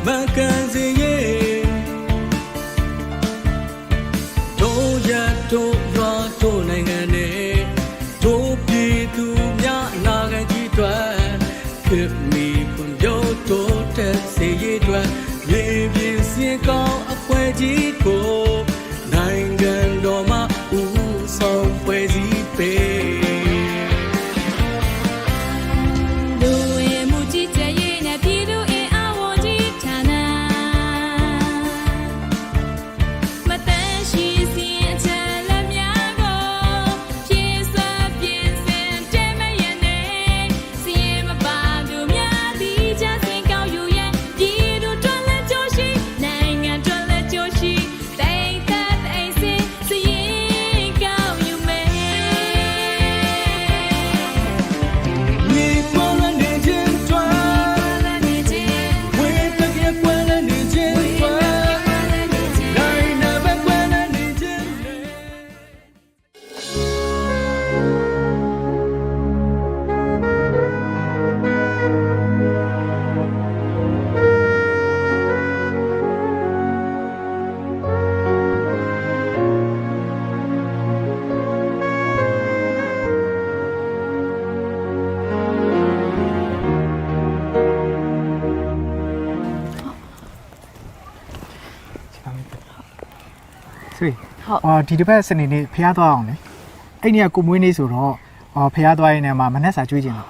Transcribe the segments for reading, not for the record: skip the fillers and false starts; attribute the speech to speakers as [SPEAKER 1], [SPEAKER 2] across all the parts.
[SPEAKER 1] Mackenzie, Toya, Toya, Tonangane, Topi to Nagaji Dwan, keep me from your daughter, say it well, maybe see go up where you go, Nangan Doma, ooh, so where's he pay?
[SPEAKER 2] ဒီတစ်ပတ်စနေနေ့ဖျားသွားအောင်လေအဲ့နေ့ကကိုမွေးနေ့ဆိုတော့ဖျားသွားရင်လည်းမနှက်စာကျွေးကျင်တော့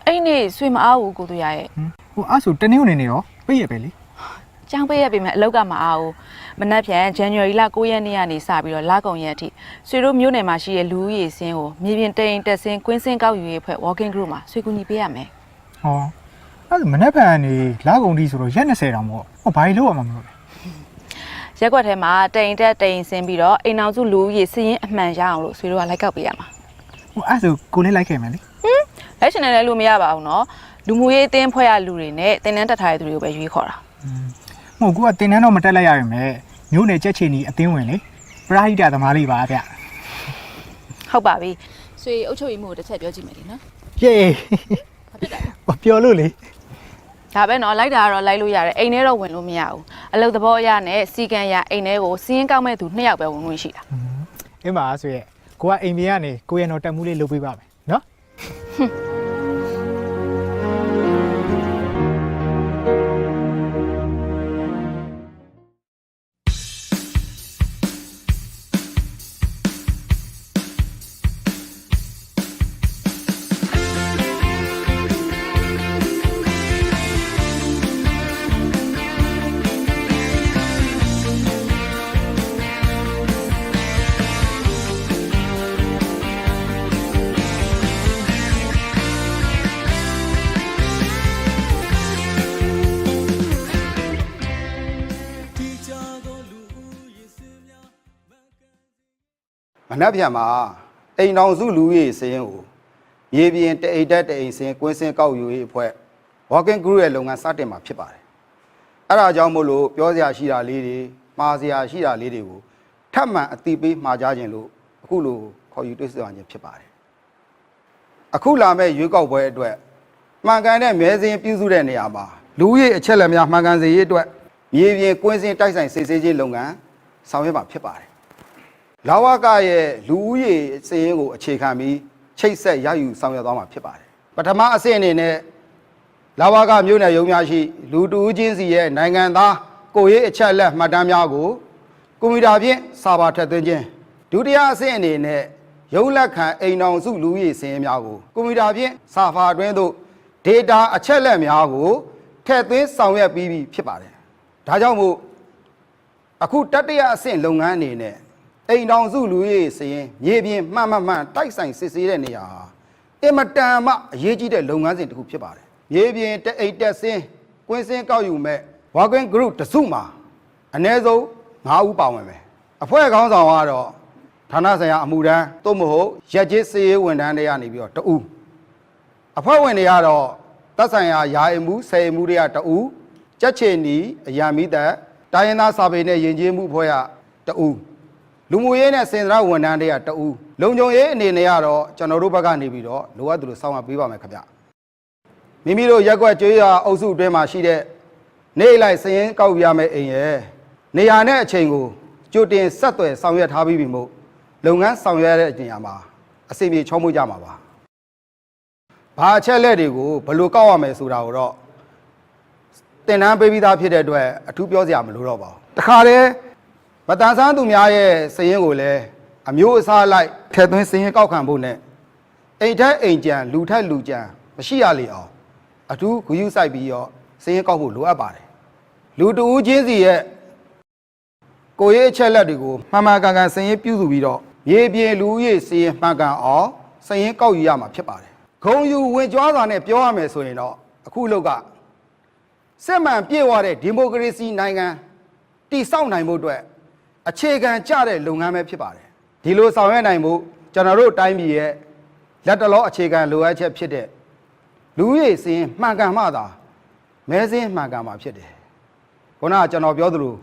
[SPEAKER 3] အဲ့နေ့ဆွေမအားဘူးကိုတို့ရရဲ့
[SPEAKER 2] ဟိုအဲ့ဆိုတနင်္ဂနွေနေ့ရောပြည့်ရပဲလေ
[SPEAKER 3] ကျောင်းပေးရပြီမဲ့အလောက်ကမအားဘူးမနက်ဖြန် January လ9ရက်နေ့ကနေစပြီးတော့လကုန်ရက်အထိဆွေတို့မျိုးနယ်မှာရှိတဲ့လူဦးရေစင်းကိုမြေပြင်တိန်တက်စင်းကွင်းစင်းကောက်ယူရေးဖွဲ့ walking group မှာဆွေကူညီပေးရမယ်
[SPEAKER 2] ဟောအဲ့မနက်ဖြန်ကနေလကုန်ထိဆိုတော့ရက်20တောင်ပေါ့ဟောဘာလို့လုပ်ရမှာမလို့လဲ
[SPEAKER 3] ရက်ကွက်ထဲမှာတိန်တက်တိန်စင်းပြီးတော့အိမ်အောင်စုလူဦးရေစင်းရင်အမှန်ရအောင်လို့ဆွေတို့ကလိုက်ကောက်ပေးရမှာ
[SPEAKER 2] ဟိုအဲ့ဆိုကိုလေးလိုက်ခဲ့မယ်လေ
[SPEAKER 3] လက်ရှင်လည်းလို့မရပါဘူးเนาะလူမှုရေးအသင်းဖွဲ့ရလူတွေနဲ့တင်တန်းတက်ထားတဲ့သူတွေကိုပဲရွေးခေါ်တာ
[SPEAKER 2] မဟုတ်ကူကတင်တန်းတော့မတက်လိုက်ရရင်မဲ့မျိုးနယ်ကြက်ချီနီအသင်းဝင်လေပရာဟိတသမားလေးပါဗျ
[SPEAKER 3] ဟုတ်ပါပြီဆွေအုပ်ချုပ်ရေးမှုကိုတစ်ချက်ပြောကြည့်မယ်လေနော်
[SPEAKER 2] ယေဘာဖြစ်တာလဲပြောလို့လေ
[SPEAKER 3] ဒါပဲเนาะလိုက်တာကတော့လိုက်လို့ရတယ်အိမ်ထဲတော့ဝင်လို့မရဘူးအလုပ်သဘောအရနဲ့စီကံရအိမ်ထဲကိုစီးရင်ကောက်မဲ့သူ2ယောက်ပဲဝင်ဝင်ရှိတာ
[SPEAKER 2] အင်းပါဆွေရဲ့ကိုကအိမ်ပြင်ကနေကိုရဲ့တော့တက်မှုလေးလုပ်ပေးပါမယ်နော်
[SPEAKER 4] မနှက်ပြန်မှာအိမ်တော်စုလူရေးစင်းကိုမြေပြင်တအိတ်တက်တအိမ်စင်းကွင်းစင်းကောက်ယူရေးအဖွဲ့ walking group ရဲ့လုပ်ငန်းစတင်မှာဖြစ်ပါတယ်။အဲ့ဒါကြောင့်မို့လို့ပြောစရာရှိတာလေးတွေမှားစရာရှိတာလေးတွေကိုထပ်မံအတိပေးမှာကြားခြင်းလို့အခုလိုခေါ်ယူတွေ့ဆုံခြင်းဖြစ်ပါတယ်။အခုလာမဲ့ရွေးကောက်ပွဲအတွက်မှန်ကန်တဲ့မဲစင်းပြုစုတဲ့နေရာမှာလူရေးအချက်လက်များမှန်ကန်စေရေးအတွက်မြေပြင်ကွင်းစင်းတိုက်ဆိုင်စစ်ဆေးခြင်းလုပ်ငန်းဆောင်ရွက်မှာဖြစ်ပါတယ်။လာဝကရဲ့လူဦးရေစည်ရင်းကိုအခြေခံပြီးချိတ်ဆက်ရယူဆောင်ရွက်သွားမှာဖြစ်ပါတယ်ပထမအဆင့်အနေနဲ့လာဝကမြို့နယ်ရုံးများရှိလူတူးချင်းစီရဲ့နိုင်ငံသားကိုရေးအချက်လက်မှတ်တမ်းများကိုကွန်ပျူတာဖြင့်စာပါထည့်သွင်းခြင်းဒုတိယအဆင့်အနေနဲ့ရုံးလက်ခံအိမ်တော်စုလူဦးရေစည်ရင်းများကိုကွန်ပျူတာဖြင့်စာဖာအတွင်းသို့ data အချက်လက်များကိုထည့်သွင်းဆောင်ရွက်ပြီးဖြစ်ပါတယ်ဒါကြောင့်မို့အခုတတိယအဆင့်လုပ်ငန်းအနေနဲ့အိမ်တော်စုလူရေးစရင်မြေပြင်မှန်တိုက်ဆိုင်စစ်ဆေးတဲ့နေရာအင်မတန်မှအရေးကြီးတဲ့လုပ်ငန်းစဉ်တစ်ခုဖြစ်ပါတယ်မြေပြင်တအိတ်တက်စင်းကွင်းစင်းကောက်ယူမဲ့ walking group တစုမှာအနည်းဆုံး9ဦးပါဝင်မယ်အဖွဲ့ခေါင်းဆောင်ကတော့ဌာနဆိုင်ရာအမှုထမ်းသို့မဟုတ်ရက်ကျေးစေရေးဝန်ထမ်းတွေကနေပြီးတော့တဦးအဖွဲ့ဝင်တွေကတော့သက်ဆိုင်ရာယာယီမှုဆယ်မှုတွေကတဦးကြက်ချေနီအရာမိသက်တိုင်းရင်းသားစာပေနဲ့ယဉ်ကျေးမှုအဖွဲ့ကတဦးလူမှုရေးနဲ့စင်စရဝန်ထမ်းတွေကတဦးလုံခြုံရေးအနေနဲ့ကတော့ကျွန်တော်တို့ဘက်ကနေပြီးတော့လိုအပ်သူလို့စောင့်ရပေးပါမယ်ခင်ဗျမိမိတို့ရက်ကွက်ကျွေးရအုပ်စုအတွင်းမှာရှိတဲ့ နေလိုက်စရင်ကောက်ပြမယ်အိမ်ရဲ့နေရာနဲ့အချိန်ကိုကြိုတင်ဆက်သွယ်ဆောင်ရွက်ထားပြီးပြီမို့လုပ်ငန်းဆောင်ရွက်ရတဲ့အချိန်မှာအစီအပြေချောမွေ့ကြမှာပါဘာအချက်လက်တွေကိုဘယ်လိုကောက်ရမယ်ဆိုတာကိုတော့တင်တန်းပေးပြီးသားဖြစ်တဲ့အတွက်အထူးပြောစရာမလိုတော့ပါဘူးတခါတည်းမတန်ဆန်းသူများရဲ့စရင်ကိုလည်းအမျိုးအစားလိုက်ထည့်သွင်းစရင်ကောက်ခံဖို့နဲ့အိမ်ထက်အိမ်ကြံလူထက်လူကြံမရှိရလေအောင်အထူးဂရုစိုက်ပြီးတော့စရင်ကောက်ဖို့လိုအပ်ပါတယ်လူတဦးချင်းစီရဲ့ကိုရေးအချက်လက်တွေကိုမှန်မှန်ကန်ကန်စရင်ပြုစုပြီးတော့ရေပြေလူရေးစရင်မှန်ကန်အောင်စရင်ကောက်ယူရမှာဖြစ်ပါတယ်ဂုံယူဝင်ကြွားစွာနဲ့ပြောရမယ်ဆိုရင်တော့အခုလောက်ကစစ်မှန်ပြည့်ဝတဲ့ဒီမိုကရေစီနိုင်ငံတည်ဆောက်နိုင်ဖို့အတွက်အခြေခံကျတဲ့လုပ်ငန်းပဲဖြစ်ပါတယ်ဒီလိုဆောင်ရွက်နိုင်ဖို့ကျွန်တော်တို့တိုင်းပြည်ရဲ့လက်တလောအခြေခံလိုအပ်ချက်ဖြစ်တဲ့လူရေးစရင်မှန်ကန်မှသာမဲစင်းမှန်ကန်မှာဖြစ်တယ်ခုနကကျွန်တော်ပြောသလို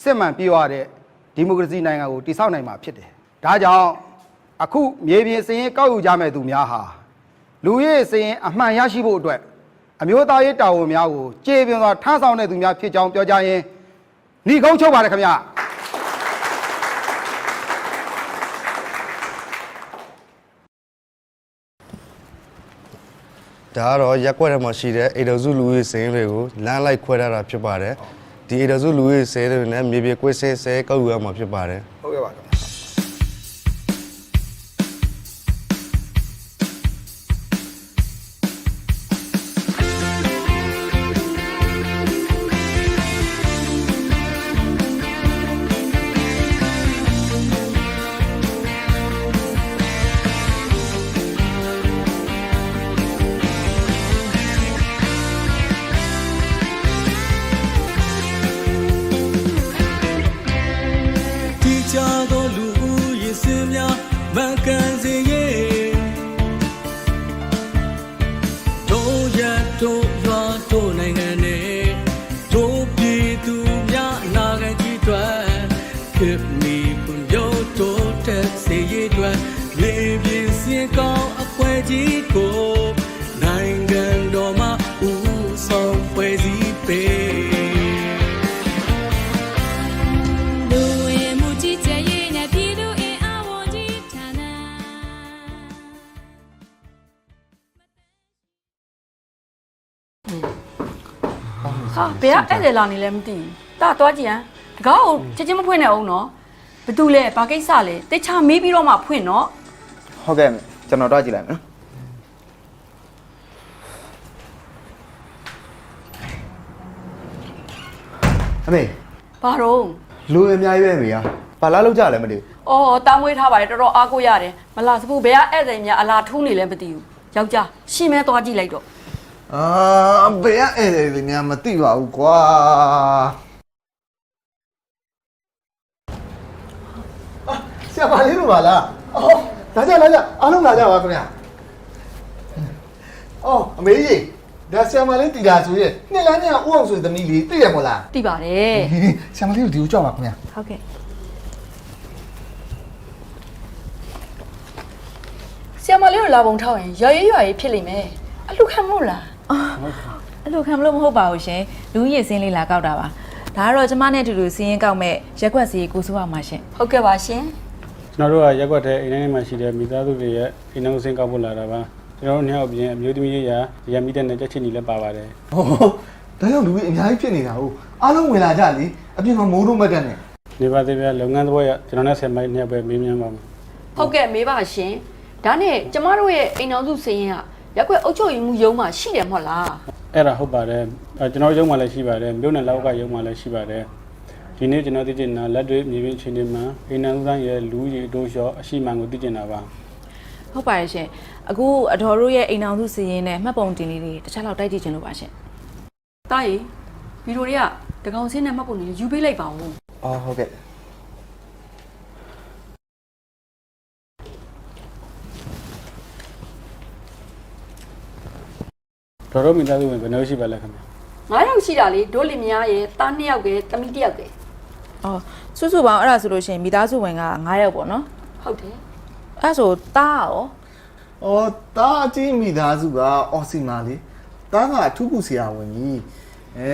[SPEAKER 4] စစ်မှန်ပြည့်ဝတဲ့ဒီမိုကရေစီနိုင်ငံကိုတည်ဆောက်နိုင်မှာဖြစ်တယ်ဒါကြောင့်အခုမြေပြင်စရင်ကောက်ယူကြမဲ့သူများဟာလူရေးစရင်အမှန်ရရှိဖို့အတွက်အမျိုးသားရေးတာဝန်များကိုကြေပြင်းစွာထမ်းဆောင်တဲ့သူများဖြစ်ကြောင်းပြောကြရင်ညီကုန်းချုပ်ပါတယ်ခင်ဗျာ
[SPEAKER 5] ဒါကတော့ရက်ကွက်ထဲမှာရှိတဲ့အေဒစုလူရေးစင်းတွေကိုလမ်းလိုက်ခွဲထားတာဖြစ်ပါတယ်ဒီအေဒစုလူရေးစင်းတွေနဲ့မြေပြေကွေးစင်းစဲကောက်ယူရမှာဖြစ်ပါတယ်
[SPEAKER 4] ဟုတ်ကဲ့ပါခင်ဗျာ
[SPEAKER 6] ဘယ်ကအဲ့ဒါလာနေလဲမသိဘူး။တာသွားကြည့်ဟမ်။တကားကိုချက်ချင်းမဖွင့်နဲ့အောင်နော်။ဘသူလဲဘာကိစ္စလဲ။တိတ်ချမေးပြီးတော့မှဖွင့်နော်
[SPEAKER 7] ဟုတ်ကဲ့ကျွန်တော်တွားကြည့်လိုက်မယ်နော်အမေ
[SPEAKER 6] ။ဘာတော့
[SPEAKER 7] လူအများကြီးပဲမေဟာဘာလာလောက်ကြလဲမသိဘူး
[SPEAKER 6] ။အော်တားမွေးထားပါတယ်တော်တော်အားကိုရတယ်။မလားစပူဘယ်ကအဲ့ဒါများအလားထူးနေလဲမသိဘူး။ယောက်ျားရှင်းမဲသွားကြည့်လိုက်တော့
[SPEAKER 7] အာဘယ်ကအဲ့ဒါများမသိပါဘူးကွာဆရာမလေးတို့ပါလားအော်လာကြအားလုံးလာကြပါခင်ဗျာအော်အမေကြီးဒါဆရာမလေးတီတာဆိုရဲ့နှစ်လမ်းညဦးအောင်ဆိုတဲ့သမီးလေးသိရမို့လား
[SPEAKER 6] ။သိပါတယ်
[SPEAKER 7] ဆရာမလေးတို့ဒီကိုကြောက်ပါခင်ဗျာ
[SPEAKER 6] ။ဟုတ်ကဲ့။ဆရာမလေးတို့လာပုံထောက်ရင်ရွာရေးဖြစ်လိမ့်မယ်။အလူခံမို့လား
[SPEAKER 3] အဲ့လိုခံမလို့မဟုတ်ပါဘူးရှင်လူကြီးစင်းလေးလာကောက်တာပါဒါကတော့ကျမနဲ့အတူတူစီးရင်ကောက်မဲ့ရက်ွက်စီကိုစိုးအောင်ပါရှင်
[SPEAKER 6] ။ဟုတ်ကဲ့ပါရှင်
[SPEAKER 8] ကျွန်တော်တို့ကရက်ကွက်ထဲအိမ်ထဲမှာရှိတဲ့မိသားစုတွေရဲ့အိမ်နှုတ်စင်းကောက်ဖို့လာတာပါကျွန်တော်တို့နှစ်ယောက်အပြင်အမျိုးသမီးရရမိတဲ့နဲ့ကြက်ချင်ကြီးလည်းပါပါတယ်
[SPEAKER 7] ဟောဒါကြောင့်လူကြီးအများကြီးဖြစ်နေတာဟုတ်အားလုံးဝင်လာကြလေအပြင်မှာမိုးတို့မက်တက်နဲ့
[SPEAKER 8] နေပါသေးဗျာလုပ်ငန်းသဘောရကျွန်တော်နဲ့ဆက်မိုက်နှစ်ယောက်ပဲမေးမြန်းပါမယ်
[SPEAKER 6] ။ဟုတ်ကဲ့မေးပါရှင်။ဒါနဲ့ကျမတို့ရဲ့အိမ်တော်စုစရင်ကရက်ွက်အုပ်ချုပ်ရေးမှုရုံးမှာရှိတယ်မဟုတ်လား
[SPEAKER 8] အဲ့ဒါဟုတ်ပါတယ်ကျွန်တော်ရုံးမှာလည်းရှိပါတယ်မြို့နယ်လောက်ကရုံးမှာလည်းရှိပါတယ်ဒီနေ့ကျွန်တော်သိချင်တာလက်တွေ့မြေပြင်အခြေအနေမှာအိမ်နှံဥဆိုင်ရဲ့လူကြီးတို့လျှော့အရှိမှန်ကိုသိချင်တာပါ
[SPEAKER 3] ဟုတ်ပါတယ်ရှင်အခုအတော်တို့ရဲ့အိမ်အောင်စုစီးရင်နဲ့မှတ်ပုံတင်လေးတွေတစ်ခြားလောက်တိုက်ကြည့်ချင်လို့ပါရှင်
[SPEAKER 6] ။တားရီဗီဒီယိုတွေကတကောင်စင်းနဲ့မှတ်ပုံနေယူပေးလိုက်ပါဦး
[SPEAKER 7] အော်ဟုတ်ကဲ့
[SPEAKER 8] တော်တော်မိသားစုဝင်ဘယ်နှယောက်ရှိပါလဲခင်ဗျာ
[SPEAKER 6] ။9ယောက်ရှိတာလေဒိုးလင်မယားရဲ့တား2ယောက်ကသမီး1ယောက်က
[SPEAKER 3] အော်စုစုပေါင်းအဲ့ဒါဆိုလို့ရှိရင်မိသားစုဝင်က9ယောက်ပေါ့နော်
[SPEAKER 6] ဟုတ်တယ်
[SPEAKER 3] အဲ့ဆိုတားရော
[SPEAKER 7] အော်တာအကြီးမိသားစုကအော်စီမာလေးတာကအထူးကူဆရာဝန်ကြီးအဲ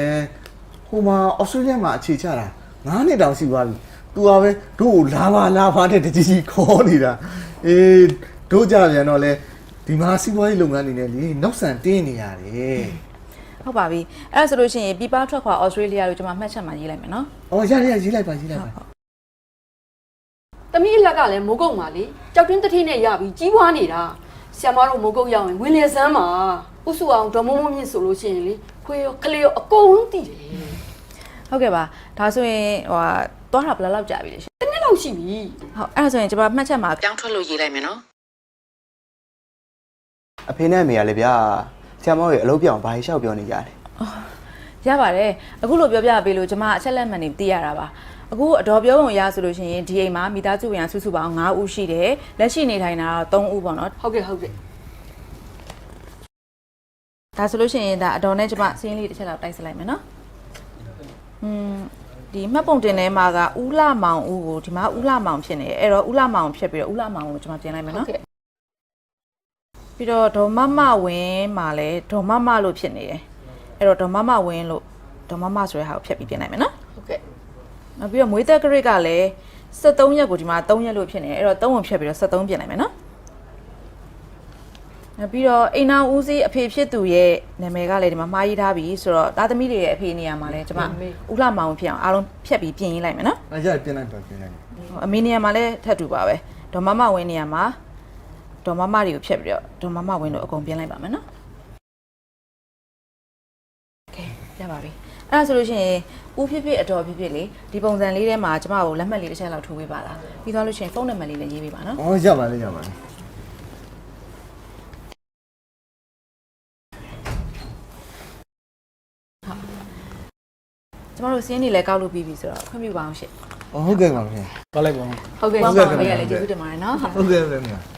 [SPEAKER 7] ဟိုမှာဩစတြေးလျမှာအခြေချတာ9နှစ်တောင်ရှိသွားပြီ तू ကပဲတို့ကိုလာပါတဲ့တကြီးခေါ်နေတာအေးတို့ကြပြန်တော့လေဒီမှာစီးပွားရေးလုပ်ငန်းနေနဲ့လေနောက်ဆန်တင်းနေရတယ်
[SPEAKER 3] ဟုတ်ပါပြီအဲ့ဒါဆိုလို့ရှိရင်ပြပထွက်ခွာဩစတြေးလျကိုကျွန်မမှတ်ချက်မှာရေးလိုက်မယ်နော်
[SPEAKER 7] အော်ရရေးလိုက်ပါ
[SPEAKER 6] သမီးလက်ကလည်းမိုးကုတ်မှာလေကြောက်တွင်းတထိနဲ့ရပြီးကြီးပွားနေတာဆရာမတို့မိုးကုတ်ရောက်ရင်ဝင်လေဆန်းမှာဥစုအောင်ဒေါ်မုံမုံမြင့်ဆိုလို့ရှိရင်လေခွေရောကလေးရောအကုန်လုံးတည်တယ်
[SPEAKER 3] ဟုတ်ကဲ့ပါဒါဆိုရင်သွားတာဘယ်လောက်ကြာပြီလဲရှင်
[SPEAKER 6] တစ်နှစ်လောက်ရှိပြီ
[SPEAKER 3] ဟုတ်အဲ့ဒါဆိုရင်ကျွန်မမှတ်ချက်မှာပြောင်းထွက်လို့ရေးလိုက်မယ်နော်
[SPEAKER 9] အဖေနဲ့အမေကလည်းဗျာဆရာမရဲ့အလုပ်ပြောင်းဘာလျှောက်ပြောနေကြတယ်
[SPEAKER 3] ရပါတယ်အခုလိုပြောပြပေးလို့ကျွန်မအချက်လက်မှန်နေသိရတာပါအခုအတော်ပြောပုံရဆိုလို့ရှိရင်ဒီအိမ်မှာမိသားစုဝင်စုစုပေါင်း9ဦးရှိတယ်လက်ရှိနေထိုင်တာတော့3ဦးပေါ့နော်
[SPEAKER 6] ဟုတ်ကဲ့
[SPEAKER 3] ဒါဆိုလို့ရှိရင်ဒါအတော်နဲ့ကျွန်မစီးရင်လေးတစ်ချက်လောက်တိုက်စလိုက်မယ်နော်ဒီမှတ်ပုံတင်ထဲမှာကဦးလှမောင်ဦးကိုဒီမှာဦးလှမောင်ဖြစ်နေတယ်အဲ့တော့ဦးလှမောင်ဖြစ်ပြီးတော့ဦးလှမောင်ကိုကျွန်မပြင်လိုက်မယ်နော်ပြီးတော့ဒေါ်မမဝင်းမှာလည်းဒေါ်မမလို့ဖြစ်နေတယ်အဲ့တော့ဒေါ်မမဝင်းလို့ဒေါ်မမဆိုတဲ့ဟာကိုဖြတ်ပြီးပြင်လိုက်မယ်နော်
[SPEAKER 6] ဟုတ်ကဲ့
[SPEAKER 3] နောက်ပြီးတော့မွေးသက်ဂရစ်ကလည်း73ရက်ကိုဒီမှာ3ရက်လို့ဖြစ်နေတယ်အဲ့တော့3ဝင်ဖြတ်ပြီးတော့73ပြင်လိုက်မယ်နော်နောက်ပြီးတော့အိမ်နာဦးစီးအဖေဖြစ်သူရဲ့နာမည်ကလည်းဒီမှာမှားရေးထားပြီဆိုတော့သားသမီးတွေရဲ့အဖေနေရာမှာလည်းကျွန်မဦးလှမောင်ဖြစ်အောင်အားလုံးဖြတ်ပြီးပြင်ရေးလိုက်မယ်နော်
[SPEAKER 7] ။အဲ့ပြင်လိုက်ပါ
[SPEAKER 3] အမေနေရာမှာလည်းထပ်တူပါပဲဒေါ်မမဝင်းနေရာမှာဒေါ်မမတွေကိုဖြတ်ပြီးတော့ဒေါ်မမဝင်းတို့အကုန်ပြင်လိုက်ပါမယ်နော်โอเคရပါပြီအဲ့ဒါဆိုလို့ရှိရင်ဦးဖြစ်ဖြစ်အတော်ဖြစ်ဖြစ်လေဒီပုံစံလေးထဲမှာကျမကိုလက်မှတ်လေးတစ်ချက်လောက်ထိုးပေးပါလားပြီးသွားလို့ရှိရင်ဖုန်းနံပါတ်လေးလည်းရေးပေးပါနော်
[SPEAKER 7] ။အော်ရပါလေ
[SPEAKER 3] ကျမတို့စင်းနေလဲကောက်လို့ပြီးပြီဆိုတော့ခွင့်ပြုပါအောင်ရှင့်
[SPEAKER 7] ။အော်ဟုတ်ကဲ့ပါခင်ဗျာ
[SPEAKER 8] သွားလိုက်ပါဦး
[SPEAKER 6] ဟုတ်ကဲ့
[SPEAKER 3] ဟုတ်ကဲ့ခင်ဗျာလည်းကျေးဇူးတင်ပါတယ်နော်
[SPEAKER 7] ။ဟုတ်ကဲ့ခင်ဗျာ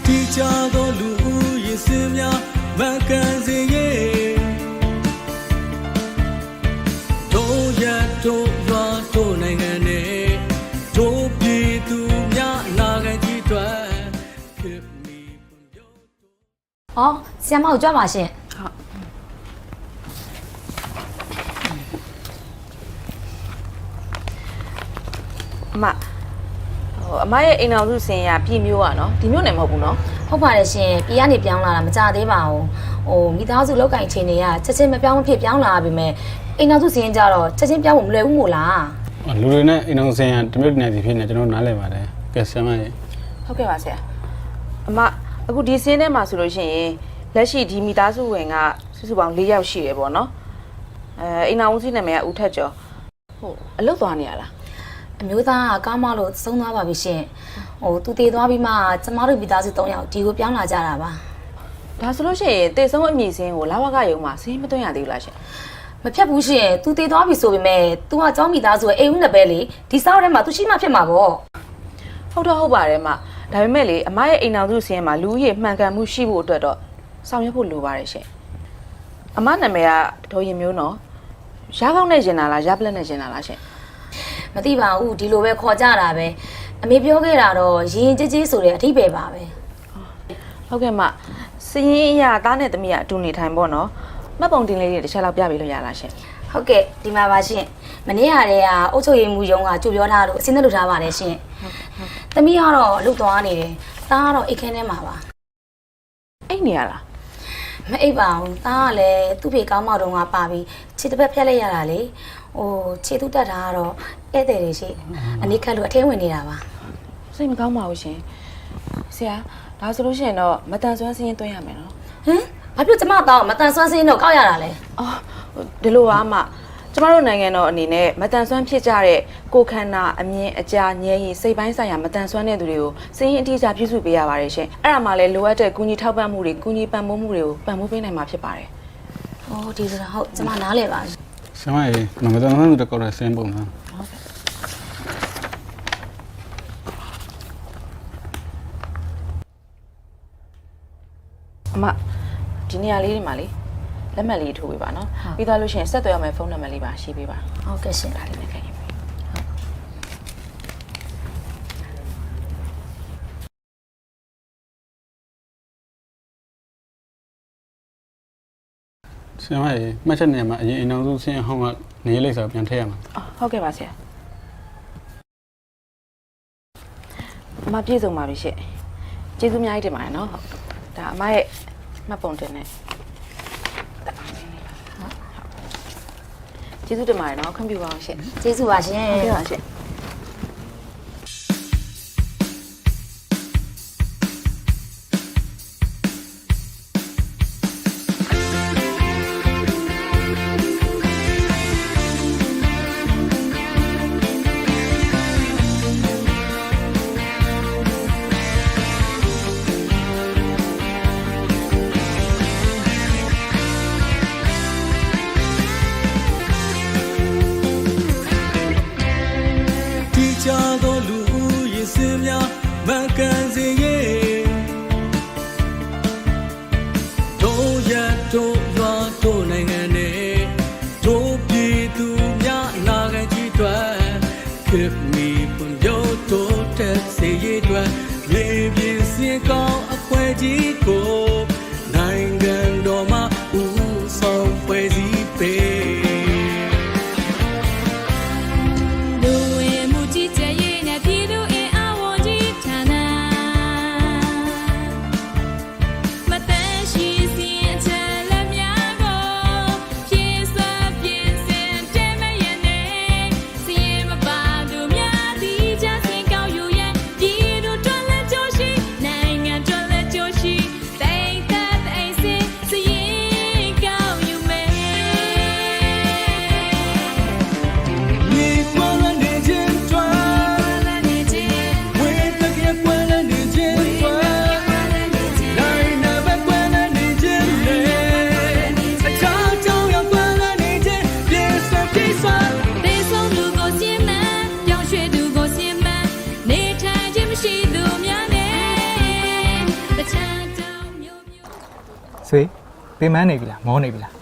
[SPEAKER 1] တီချာသောလူဦးရေစင်များမကန်စေရဲ့တို့ရတို့ရွာတို့နိုင်ငံနဲ့တို့ပြည်သူများအနာဂတ်ကြီးအတွက်ခေတ်မီဖွံ့ဖြိုး
[SPEAKER 10] ။အော်ဆီယမကိုကြွပါရှင်
[SPEAKER 3] အမရဲ့အိမ်အောင်စုစင်ရပြည်မျိုးอ่ะเนาะဒီမျိုးနယ်မဟုတ်ဘူးเนาะ
[SPEAKER 10] ။ဟုတ်ပါတယ်ရှင်။ပြည်ကနေပြောင်းလာတာမကြသေးပါဘူး။မိသားစုလောက်ကင်ချိန်တွေကချက်ချင်းမပြောင်းမဖြစ်ပြောင်းလာပြီမဲ့အိမ်နောက်စုစီရင်ကြတော့ချက်ချင်းပြောင်းဖို့မလွယ်ဘူးမို့လား
[SPEAKER 8] လူတွေနဲ့အိမ်အောင်ဆင်ရတမျိုးတနေစီဖြစ်နေကျွန်တော်နားလည်ပါတယ်ကဲဆရာမရေ
[SPEAKER 3] ဟုတ်ကဲ့ပါဆရာအမအခုဒီစင်းထဲမှာဆိုလို့ရှိရင်လက်ရှိဒီမိသားစုဝင်ကစုစုပေါင်း4ယောက်ရှိတယ်ပေါ့เนาะအိမ်အောင်စုနာမည်ကဦးထက်ကျော်ဟုတ်အလုပ်သွားနေရလား
[SPEAKER 10] ။အမျိုးသားကကားမလို့သုံးသွားပါပြီရှင်။သူတည်သွားပြီးမှကျမတို့မိသားစု3ယောက်ဒီကိုပြောင်းလာကြတာပါ။
[SPEAKER 3] ဒါဆိုလို့ရှိရင်တေဆုံးအမည်စင်းကိုလာဝကရုံမှာစင်းမသွင်းရသေးဘူးလားရှင်
[SPEAKER 10] မဖြတ်ဘူးရှင်။ तू တည်သွားပြီဆိုပေမဲ့ तू ကကျောင်းမိသားစုရဲ့အိမ်ဦးနဲ့ပဲလေဒီစားထဲမှာ तू ရှိမှဖြစ်မှာပေါ့
[SPEAKER 3] ဟုတ်တော့ဟုတ်ပါတယ်မဒါပေမဲ့လေအမရဲ့အိမ်အောင်စုစင်းမှာလူကြီးမှန်ကန်မှုရှိဖို့အတွက်တော့ဆောင်ရွက်ဖို့လိုပါတယ်ရှင်အမနာမည်ကဒေါ်ရင်မျိုးနော်ရကောင်းနဲ့ရင်လာလားရပလက်နဲ့ရင်လာလားရှင်
[SPEAKER 10] မသိပါဘူးဒီလိုပဲခေါ်ကြတာပဲအမေပြောခဲ့တာတော့ရင်ကြည်ကြည်ဆိုတဲ့အထိပဲပါပဲ
[SPEAKER 3] ဟုတ်ကဲ့မစရင်အရာသားနဲ့သမီးကအတူနေထိုင်ပေါ့နော်မှတ်ပုံတင်လေးတွေတစ်ချက်လောက်ပြပေးလို့ရလားရှင်
[SPEAKER 10] ဟုတ်ကဲ့ဒီမှာပါရှင်မနေ့ကတည်းကအုတ်ချုပ်ရည်မှုရုံးကကြိုပြောထားလို့အစင်းနဲ့လုပ်ထားပါတယ်ရှင်သမီးကတော့အလုပ်သွားနေတယ်သားကတော့အိတ်ခင်းထဲမှာပါ
[SPEAKER 3] အိတ်နေရလား
[SPEAKER 10] မအိပ်ပါဘူးသားကလည်းသူ့ဖေကောင်းမတော်ကပါပြီးခြေတစ်ပတ်ဖြတ်လိုက်ရတာလေခြေသူ့တက်တာကတော့ဧည့်သည်တွေရှိအနိခတ်လို့အထင်းဝင်နေတာပါ
[SPEAKER 3] စိတ်မကောင်းပါဘူးရှင်ဆရာဒါဆိုလို့ရှိရင်တော့မတန်ဆွမ်းစင်းသွင်းရမယ်နော်
[SPEAKER 10] ဟမ်ဘာဖြစ်ကျမတော့မတန်ဆွမ်းစင်းတော့ကောက်ရတာလဲ
[SPEAKER 3] အော်ဒီလိုပါမှကျမတို့နိုင်ငံတော်အနေနဲ့မတန်ဆွမ်းဖြစ်ကြတဲ့ကိုခန္ဓာအမြင်အကြာညဲရင်စိတ်ပိုင်းဆိုင်ရာမတန်ဆွမ်းတဲ့သူတွေကိုစင်းရင်အတိအကျပြုစုပေးရပါတယ်ရှင်အဲ့ဒါမှလည်းလိုအပ်တဲ့ကုညီထောက်ပံ့မှုတွေကုညီပံ့ပိုးမှုတွေကိုပံ့ပိုးပေးနိုင်မှာဖြစ်ပါတယ်
[SPEAKER 10] ဒီဆိုတာဟုတ်ကျမနားလဲပါ
[SPEAKER 3] ဆ
[SPEAKER 8] ဆရာမရေမမတော်မှတော့ကောက်ရဆင်းပုံလား
[SPEAKER 3] အမဒီနေရာလေးဒီမှာလေလက်မှတ်လေးထိုးပေးပါနော်ပြီးသွားလို့ရှိရင်ဆက်သွယ်ရမယ့်ဖုန်းနံပါတ်လေးပါရှိပေးပါ
[SPEAKER 10] ဟုတ်ကဲ့ရှင်
[SPEAKER 3] ဒါလေးနဲ့ခိုင်းနေပြီ
[SPEAKER 8] ဆရာမရေမှတ်ချက်နေမှာအရင်အိမ်အောင်စုဆင်းအောင်ကနေလိုက်ဆိုပြန်ထည့်ရမှာ
[SPEAKER 3] ဟုတ်ကဲ့ပါဆရာအမပြည့်စုံပါပြီရှင့်ကျေးဇူးအများကြီးတင်ပါတယ်နော်ဒါအမရဲ့မှတ်ပုံတင်နေကျေးဇူးတင်ပါတယ်နော်ခွင့်ပြုပါအောင်ရှင့်
[SPEAKER 10] ကျေးဇူးပါရှင်
[SPEAKER 3] ဟုတ်ကဲ့ပါရှင့်
[SPEAKER 1] တီချာသောလူဦးရေစင်များမကန်စေရဲ့တို့ရတို့ရွာတို့နိုင်ငံနဲ့တို့ပြည်သူများအနာဂတ်ကြီးတွင်ခေတ်မီပွန်ပြောတို့တက်စေရဲ့တွင်လေပြင်းစင်ကောင်းအခွဲကြီးကိုနိုင်ငံတော်မှာဦးဆောင်ဖွဲ့စည်းပေး
[SPEAKER 2] ဆွေပင်မနေပြီလားမောနေပြီလား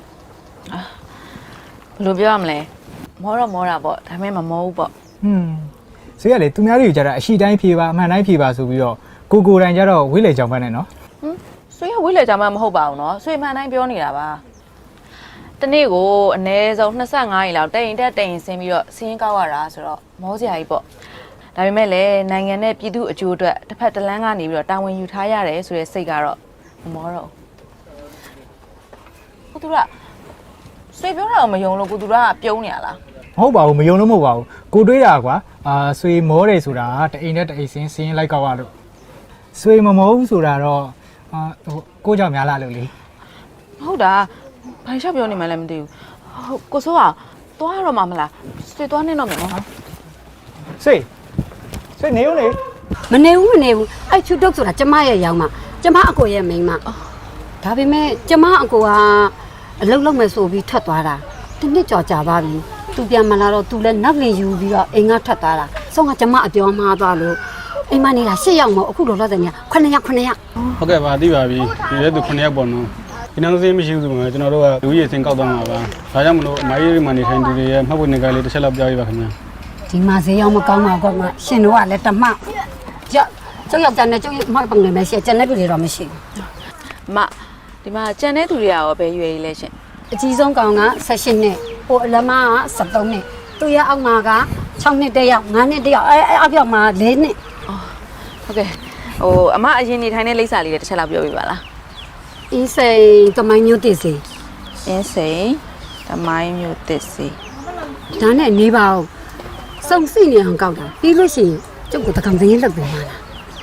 [SPEAKER 3] ဘယ်လိုပြောရမလဲမောတော့မောတာပေါ့ဒါပေမဲ့မမောဘူးပေါ့
[SPEAKER 2] ဆွေကလေသူများတွေကိုကြတာအရှိတိုင်းဖြေပါအမှန်တိုင်းဖြေပါဆိုပြီးတော့ကိုယ်တိုင်ကြတော့ဝိလေကြောင်ပန်းနဲ့နော်
[SPEAKER 3] ဆွေကဝိလေကြမှာမဟုတ်ပါဘူးနော်ဆွေမှန်တိုင်းပြောနေတာပါတနေ့ကိုအနည်းဆုံး25ရက်လောက်တိမ်တက်တိမ်ဆင်းပြီးတော့စင်းကောက်ရတာဆိုတော့မောစရာကြီးပေါ့ဒါပေမဲ့လည်းနိုင်ငံနဲ့ပြည်သူအကျိုးအတွက်တစ်ဖက်တစ်လမ်းကနေပြီးတော့တာဝန်ယူထားရတယ်ဆိုတဲ့စိတ်ကတော့မမောတော့ကိုသူကဆွေပြောတာကိုမယုံလို့ကိုသူကပြုံးနေရလား
[SPEAKER 2] မဟုတ်ပါဘူးမယုံလို့မဟုတ်ပါဘူးကိုတွေးတာကွာဆွေမောတယ်ဆိုတာတအိမ်နဲ့တအိမ်စင်းလိုက်ကောက်ရလို့ဆွေမမောဘူးဆိုတာတော့ကိုကြောင့်များလာလို့လေ
[SPEAKER 3] ဟုတ်တာဘာရှောက်ပြောနေမှလည်းမသိဘူးဟုတ်ကိုစိုးကသွားရတော့မှမလားဆွေသွားနေတော့မယ်နော်
[SPEAKER 2] ဆွေနေဦးလေ
[SPEAKER 11] မနေဘူးအဲ့ချူတုတ်ဆိုတာကျမရဲ့ရောင်းမကျမအကိုရဲ့မိန်းမဒါပေမဲ့ကျမအကိုကအလုတ်လုံးမဲ့ဆိုပြီးထွက်သွားတာတနစ်ကြော်ကြာသွားပြီသူပြန်မလာတော့သူလည်းနောက်လင်ယူပြီးတော့အိမ်ကထွက်သွားတာဆုံးကကျမအပြောမှားသွားလို့အိမ်မနေတာ8ယောက်မဟုတ်အခုလောလောဆယ်နေ9ယောက်
[SPEAKER 8] ဟုတ်ကဲ့ပါသိပါပြီဒီရဲသူ9ယောက်ပေါ့နော်ဒီနောက်စင်းမရှိဘူးဆိုမှကျွန်တော်တို့ကလူကြီးစင်ကောက်သွားမှာပါဒါကြောင့်မလို့အမကြီးမှနေထိုင်သူတွေရဲ့မှတ်ဖို့နေကြလေးတစ်ချက်လောက်ပြောပြပါခင်ဗျာ
[SPEAKER 11] ဒီမှာဈေးရောက်မကောင်းပါတော့မှရှင်တို့ကလည်းတမကျုပ်ယောက်ျားနဲ့ကျုပ်မပုံနေမယ်ရှက်ကျန်တဲ့ပြည်တွေတော့မရှိဘူး
[SPEAKER 3] မဒီမှာကြံတဲ့သူတွေကရောဘယ်ရွယ်ကြီးလဲရှင်
[SPEAKER 11] အကြီးဆုံးကောင်က18နှစ်ဟိုအလမက73နှစ်သူရအောက်မှာက6နှစ်တယောက်9နှစ်တယောက်အောက်ပြောက်မှာ4နှစ်
[SPEAKER 3] ဟုတ်ကဲ့ဟိုအမအရင်နေထိုင်တဲ့လိပ်စာလေးတွေတစ်ချက်လောက်ပြောပြပါလား
[SPEAKER 11] အင်းစိန်တမိုင်းမျိုးတည်စီ
[SPEAKER 3] အင်းစိန်တမိုင်းမျိုးတစ်စီ
[SPEAKER 11] ဒါနဲ့နေပါဦးစုံစိနေအောင်ကောက်တာပြီးလို့ရှိရင်ကျုပ်ကတကောင်သတင်းလုပ်ပေးမှာလား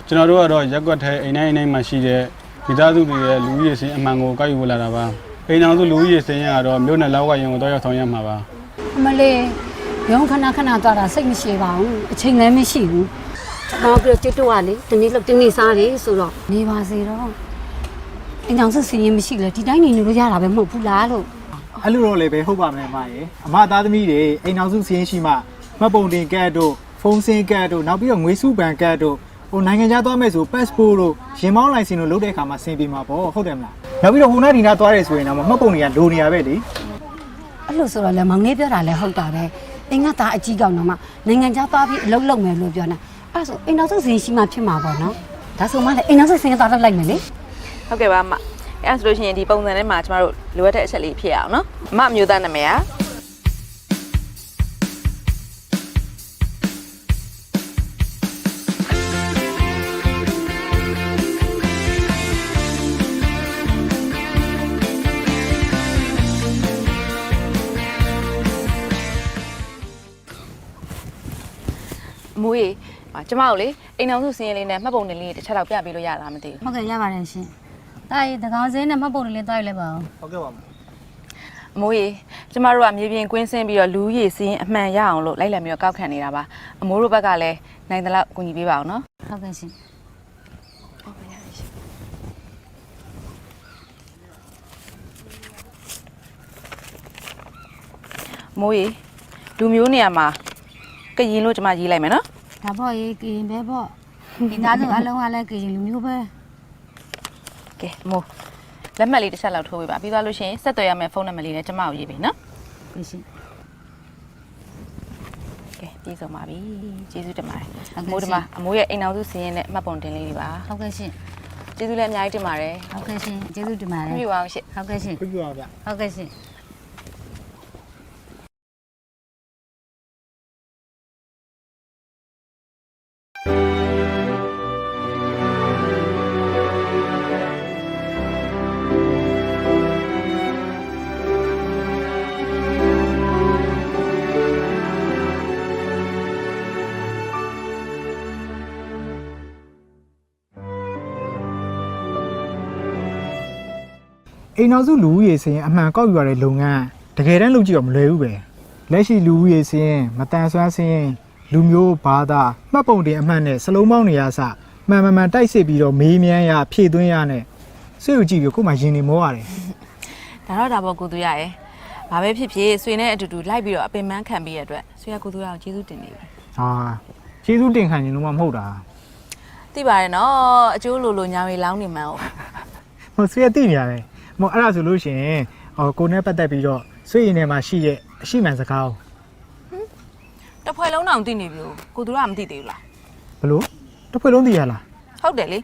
[SPEAKER 8] ကျွန်တော်တို့ကတော့ရက်ကွက်ထဲအိမ်တိုင်းမှာရှိတဲ့မိသားစုတွေရဲ့လူကြီးစင်အမှန်ကိုကောက်ယူလာတာပါအိမ်အောင်စုလူကြီးစင်ရတော့မြို့နယ်လောက်ကရုံကိုတော့ရောက်ဆောင်ရမှာပါ
[SPEAKER 11] အမလေးရုံခဏသွားတာစိတ်မရှိပါဘူးအချိန်လည်းမရှိဘူးကျွန်တော်ပြောကျွတ်တော့လေဒီနေ့လောက်ဒီနေ့စားလေဆိုတော့နေပါစေတော့အင်ကြောင့်စစ်စင်ရင်မရှိလေဒီတိုင်းနေလို့ရတာပဲမဟုတ်ဘူးလားလို့
[SPEAKER 2] အဲ့လိုတော့လည်းပဲဟုတ်ပါမယ်အမရေအမသားသမီးတွေအိမ်အောင်စုစင်းရှိမှမှတ်ပုံတင်ကတ်တို့ဖုန်းစင်းကတ်တို့နောက်ပြီးတော့ငွေစုပန်ကတ်တို့ဟိုနိုင်ငံခြားသွားမယ်ဆို passport တို့ရင်မောင်းလိုင်စင်တို့လုပ်တဲ့အခါမှာဆင်ပြေမှာပေါ့ဟုတ်တယ်မလားနောက်ပြီးတော့ဟိုနားဒီနားသွားတယ်ဆိုရင်တော့မှတ်ပုံတွေကလိုနေရပဲလေ
[SPEAKER 11] အဲ့လိုဆိုတော့လည်းမောင်လေးပြောတာလည်းဟုတ်တာပဲအင်္ဂါသားအကြီးကောင်တော့မှနိုင်ငံခြားသွားပြီးအလုပ်လုပ်မယ်လို့ပြောနေအဲ့ဆိုအိမ်တော်စုစင်ရှိမှဖြစ်မှာပေါ့နော်ဒါဆိုမှလည်းအိမ်တော်စုစင်သွားတော့လိုက်မယ်လေ
[SPEAKER 3] ဟုတ်ကဲ့ပါအမအဲ့ဆိုလို့ရှိရင်ဒီပုံစံထဲမှာကျမတို့လိုအပ်တဲ့အချက်လေးဖြည့်အောင်နော်အမအမျိုးသားနာမည်ကမွေးကျမတို့လေအိမ်အောင်စုစင်းရင်လေးနဲ့မှတ်ပုံတင်လေးတစ်ချက်တော့ပြပေးလို့ရလားမသိဘူး
[SPEAKER 10] ဟုတ်ကဲ့ရပါတယ်ရှင်တာရီတကောင်စင်းနဲ့မှတ်ပုံတွေလေးတွားယူလိုက်ပါဦး
[SPEAKER 2] ဟုတ်ကဲ့ပါမ
[SPEAKER 3] အမိုးရေကျမတို့ကမြေပြင်ကွင်းဆင်းပြီးတော့လူရည်စင်းအမှန်ရအောင်လို့လိုက်လံပြီးတော့ကောက်ခံနေတာပါအမိုးတို့ဘက်ကလည်းနိုင်သလောက်ကူညီပေးပါအောင်နော်
[SPEAKER 10] ဟုတ်ကဲ့ရှင်
[SPEAKER 3] မိုးရေလူမျိုးနေရာမှာကရင်လို့ကျမရေးလိုက်မယ်နော်
[SPEAKER 10] ဒါပေါ့ရေကရင်ပဲပေါ့ဒီသားစုအလုံးကလည်းကရင်လူမျိုးပဲ
[SPEAKER 3] ကဲအမိုးလက်မှတ်လေးတစ်ချက်လောက်ထိုးပေးပါပြီးသွားလို့ရှိရင်ဆက်သွယ်ရမယ့်ဖုန်းနံပါတ်လေးနဲ့ကျမကိုရေးပေးနော်
[SPEAKER 10] ဟုတ်ရှင်
[SPEAKER 3] ကဲပြီးဆုံးပါပြီကျေးဇူးတင်ပါတယ်အမိုးဒီမှာအမိုးရဲ့အိမ်အောင်စုစင်းရင်နဲ့မှတ်ပုံတင်လေးတွေပါ
[SPEAKER 10] ဟုတ်ကဲ့ရှင်
[SPEAKER 3] ကျေးဇူးလည်းအများကြီးတင်ပါတယ်
[SPEAKER 10] ဟုတ်ကဲ့ရှင်ကျေးဇူးတင်ပါတယ်
[SPEAKER 3] ပြည့်ပါအောင်ရှင့်
[SPEAKER 10] ဟုတ်ကဲ့ရှင်
[SPEAKER 2] ပြပြပါဗျ
[SPEAKER 10] ဟုတ်ကဲ့ရှင်
[SPEAKER 2] အိမ်တော်စုလူဦးရေစရင်အမှန်ကောက်ယူရတဲ့လုပ်ငန်းတကယ်တမ်းလုပ်ကြည့်တော့မလွယ်ဘူးပဲလက်ရှိလူဦးရေစရင်မတန်ဆွမ်းစရင်လူမျိုးဘာသာမှတ်ပုံတင်အမှန်နဲ့စလုံးပေါင်းနေရစမှန်တိုက်စစ်ပြီးတော့မေးမြန်းရဖြည့်သွင်းရနဲ့ဆွေကိုကြည့်ပြီးကို့မှာရင်နေမောရတယ်
[SPEAKER 3] ဒါတော့ဒါပေါ့ကိုသူရရဲ့ဘာပဲဖြစ်ဖြစ်ဆွေနဲ့အတူတူလိုက်ပြီးတော့အပင်ပန်းခံပြီးရတဲ့အတွက်ဆွေကကိုသူရအောင်ကျေးဇူးတင်နေပြီ
[SPEAKER 2] ဟာကျေးဇူးတင်ခံရင်လုံးဝမဟုတ်တာ
[SPEAKER 3] သိပါတယ်နော်အကျိုးလိုညာရီလောင်းနေမှန်းဟုတ်
[SPEAKER 2] ဟိုဆွေကသိနေရတယ်မဟုတ်အဲ့ဒါဆိုလို့ရှိရင်ကိုနဲ့ပတ်သက်ပြီးတော့ဆွေရင်ထဲမှာရှိရဲ့အရှိမှန်စကားကို
[SPEAKER 3] တစ်ဖွဲ့လုံးတောင်သိနေပြီကိုသူရမသိသေးဘူးလား
[SPEAKER 2] ဘလို့တစ်ဖွဲ့လုံးသိရလား
[SPEAKER 3] ဟုတ်တယ်လေ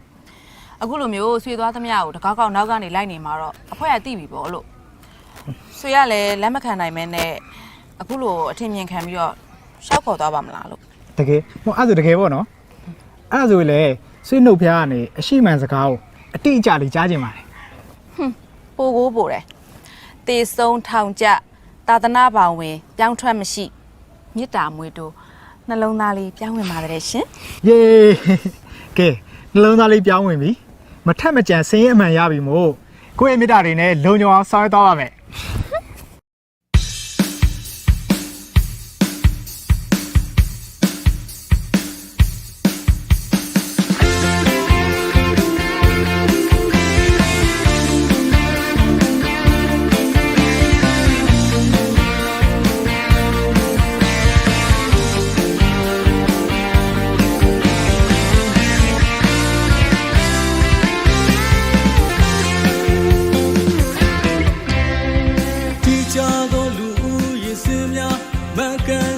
[SPEAKER 3] အခုလိုမျိုးဆွေသွားသမျှကိုတကောက်ကောက်နောက်ကနေလိုက်နေမှာတော့အဖွဲကသိပြီပေါ့လို့ဆွေကလည်းလက်မခံနိုင်မဲနဲ့အခုလိုအထင်မြင်ခံပြီးတော့ရှောက်ခေါ်သွားပါမလားလို့
[SPEAKER 2] တကယ်ဟိုအဲ့ဒါတကယ်ပေါ့နော်အဲ့ဒါဆိုလေဆွေနှုတ်ဖျားကနေအရှိမှန်စကားကိုအတိအကျလေးကြားကျင်ပါတယ်
[SPEAKER 3] ပိုကိုပိုတယ်တေဆုံးထောင်ကျသာသနာပေါင်ဝင်ပြောင်းထွက်မရှိမြစ်တာမွေးတို့နှလုံးသားလေးပြောင်းဝင်ပါတယ်ရှင်
[SPEAKER 2] ယေကဲနှလုံးသားလေးပြောင်းဝင်ပြီမထက်မကြံစင်းရင်အမှန်ရပြီမို့ကိုယ့်ရဲ့မေတ္တာတွေနဲ့လုံခြုံအောင်ဆောင်ရွက်သွားပါမယ်
[SPEAKER 1] တီချာသောလူဦးရေစင်များမကန်